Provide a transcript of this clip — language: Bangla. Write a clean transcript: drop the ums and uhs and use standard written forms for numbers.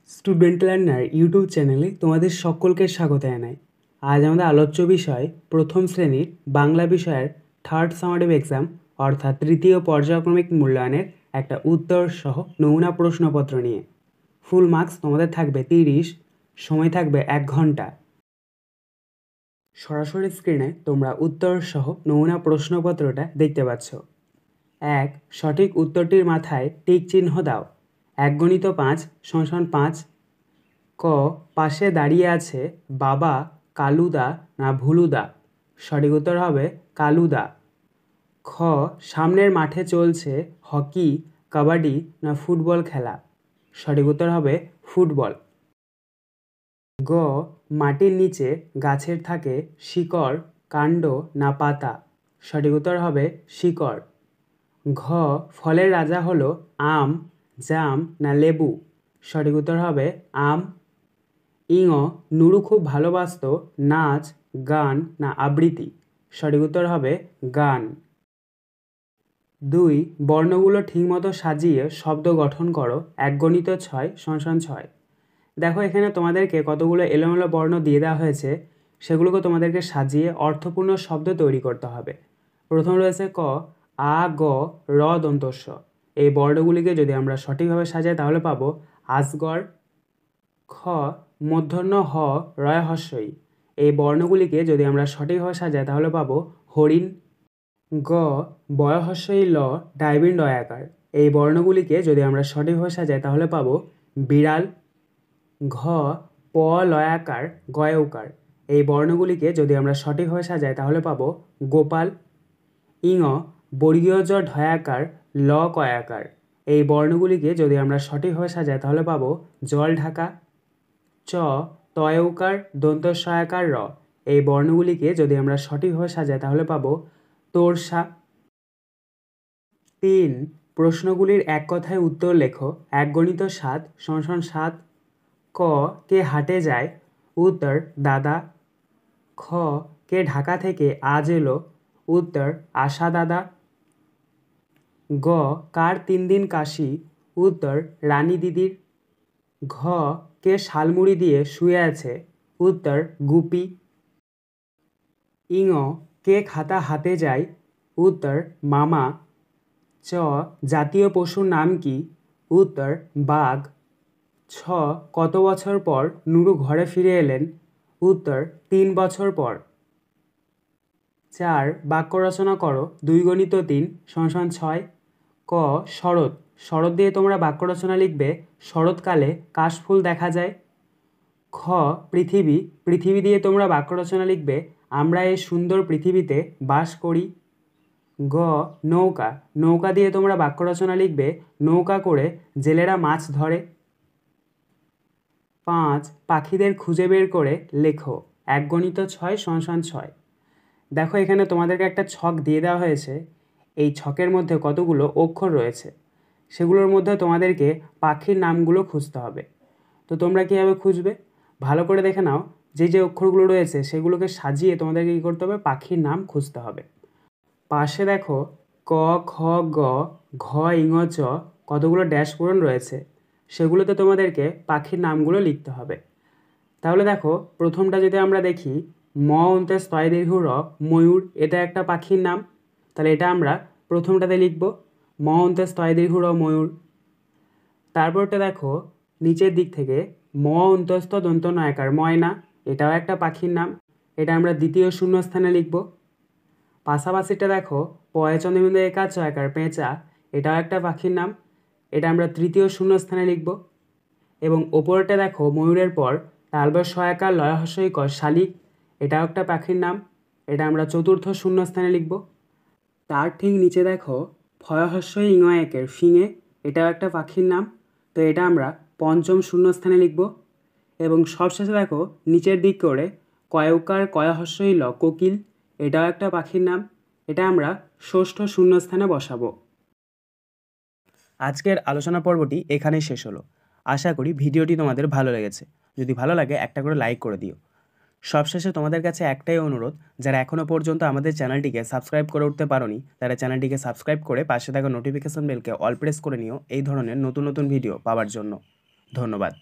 স্টুডেন্ট লার্নার ইউটিউব চ্যানেলে তোমাদের সকলকে স্বাগত জানাই। আজ আমাদের আলোচ্য বিষয় প্রথম শ্রেণীর বাংলা বিষয়ের থার্ড সামারিভ এক্সাম অর্থাৎ তৃতীয় পর্যায়ক্রমিক মূল্যায়নের একটা উত্তর সহ নমুনা প্রশ্নপত্র নিয়ে। ফুল মার্কস তোমাদের থাকবে 30, সময় থাকবে 1 ঘন্টা। সরাসরি স্ক্রিনে তোমরা উত্তর সহ নমুনা প্রশ্নপত্রটা দেখতে পাচ্ছ। 1. সঠিক উত্তরটির মাথায় টিক চিহ্ন দাও। 1 × 5 = 5। ক. পাশে দাঁড়িয়ে আছে বাবা কালুদা না ভুলুদা? সঠিক উত্তর হবে কালুদা। খ. সামনের মাঠে চলছে হকি, কাবাডি না ফুটবল খেলা? সঠিক উত্তর হবে ফুটবল। গ. মাটির নিচে গাছের থাকে শিকড়, কাণ্ড না পাতা? সঠিক উত্তর হবে শিকড়। ঘ. ফলের রাজা হলো আম, জাম না লেবু? সঠিক উত্তর হবে আম। ইঙ. নুরু খুব ভালোবাসত নাচ, গান না আবৃত্তি? সঠিক উত্তর হবে গান। 2. বর্ণগুলো ঠিকমতো সাজিয়ে শব্দ গঠন করো। 1 × 6 = 6। দেখো এখানে তোমাদেরকে কতগুলো এলোমেলো বর্ণ দিয়ে দেওয়া হয়েছে, সেগুলোকে তোমাদেরকে সাজিয়ে অর্থপূর্ণ শব্দ তৈরি করতে হবে। প্রথম রয়েছে ক, আ গ র দন্তস্ব। এই বর্ণগুলিকে যদি আমরা সঠিকভাবে সাজাই তাহলে পাবো আজগর। খ. মূর্ধন্য হ রয় হস্যই। এই বর্ণগুলিকে যদি আমরা সঠিকভাবে সাজাই তাহলে পাবো হরিণ। গ. বয় হস্যই ল ডাইবিন ডয়াকার। এই বর্ণগুলিকে যদি আমরা সঠিকভাবে সাজাই তাহলে পাবো বিড়াল। ঘ. প লয়াকার গয়ৌকার। এই বর্ণগুলিকে যদি আমরা সঠিকভাবে সাজাই তাহলে পাবো গোপাল। ইঙ. বর্গীয় জ ঢয়াকার ল কয়াকার। এই বর্ণগুলিকে যদি আমরা সঠিকভাবে সাজাই তাহলে পাবো জল ঢাকা। চ. তয়ৌকার দন্তস্বয়াকার র। এই বর্ণগুলিকে যদি আমরা সঠিকভাবে সাজাই তাহলে পাবো তোরসা। 3. প্রশ্নগুলির এক কথায় উত্তর লেখো। 1 × 7 = 7। ক. কে হাটে যায়? উত্তর দাদা। খ. কে ঢাকা থেকে আজ এলো? উত্তর আশা দাদা। গ. কার 3 দিন কাশি? উত্তর রানী দিদির। ঘ. কে শালমুড়ি দিয়ে শুয়ে আছে? উত্তর গুপি। ইঙ. কে খাতা হাতে যায়? উত্তর মামা। চ. জাতীয় পশুর নাম কি? উত্তর বাঘ। ছ. কত বছর পর নুরু ঘরে ফিরে এলেন? উত্তর 3 বছর পর। 4. বাক্য রচনা করো। 2 × 3 = 6। ক. শরৎ। শরৎ দিয়ে তোমরা বাক্য রচনা লিখবে শরৎকালে কাশফুল দেখা যায়। খ. পৃথিবী। পৃথিবী দিয়ে তোমরা বাক্য রচনা লিখবে আমরা এই সুন্দর পৃথিবীতে বাস করি। গ. নৌকা। নৌকা দিয়ে তোমরা বাক্য রচনা লিখবে নৌকা করে জেলেরা মাছ ধরে। 5. পাখিদের খুঁজে বের করে লেখো। 1 × 6 = 6। দেখো এখানে তোমাদেরকে একটা ছক দিয়ে দেওয়া হয়েছে। এই ছকের মধ্যে কতগুলো অক্ষর রয়েছে, সেগুলোর মধ্যে তোমাদেরকে পাখির নামগুলো খুঁজতে হবে। তো তোমরা কীভাবে খুঁজবে? ভালো করে দেখে নাও, যে যে অক্ষরগুলো রয়েছে সেগুলোকে সাজিয়ে তোমাদেরকে কী করতে হবে? পাখির নাম খুঁজতে হবে। পাশে দেখো ক, খ, গ, ঘ, ইঙ, চ কতগুলো ড্যাশ পূরণ রয়েছে, সেগুলোতে তোমাদেরকে পাখির নামগুলো লিখতে হবে। তাহলে দেখো প্রথমটা যদি আমরা দেখি ম অন্তে স্তয় দীর্ঘ র, ময়ূর, এটা একটা পাখির নাম। তাহলে এটা আমরা প্রথমটাতে লিখব ম অন্তে স্তয় দীর্ঘ র ময়ূর। তারপরটা দেখো নিচের দিক থেকে ম অন্তস্থ দন্ত নয়াকার ময়না, এটাও একটা পাখির নাম। এটা আমরা দ্বিতীয় শূন্যস্থানে লিখব। পাশাপাশিটা দেখো পয়ে চন্দ্রবিন্দু একা চয়াকার পেঁচা, এটাও একটা পাখির নাম। এটা আমরা তৃতীয় শূন্যস্থানে লিখব। এবং ওপরটা দেখো ময়ূরের পর তালবর সয়াকার লয় হস্যই ক শালিক, এটাও একটা পাখির নাম। এটা আমরা চতুর্থ শূন্যস্থানে লিখব। তার ঠিক নিচে দেখো ফয় হস্যই ইঙ একের ফিঙে, এটাও একটা পাখির নাম। তো এটা আমরা পঞ্চম শূন্যস্থানে লিখব। এবং সবশেষে দেখো নিচের দিক করে কয়কার কয় হস্যই ল কোকিল, এটাও একটা পাখির নাম। এটা আমরা ষষ্ঠ শূন্যস্থানে বসাবো। আজকের আলোচনা পর্বটি এখানেই শেষ হলো। আশা করি ভিডিওটি তোমাদের ভালো লেগেছে। যদি ভালো লাগে একটা করে লাইক করে দিও। সবশেষে তোমাদের কাছে একটাই অনুরোধ, যারা এখনও পর্যন্ত আমাদের চ্যানেলটিকে সাবস্ক্রাইব করে উঠতে পারোনি তারা চ্যানেলটিকে সাবস্ক্রাইব করে পাশে থাকা নোটিফিকেশন বেলকে অল প্রেস করে নিও এই ধরনের নতুন নতুন ভিডিও পাওয়ার জন্য। ধন্যবাদ।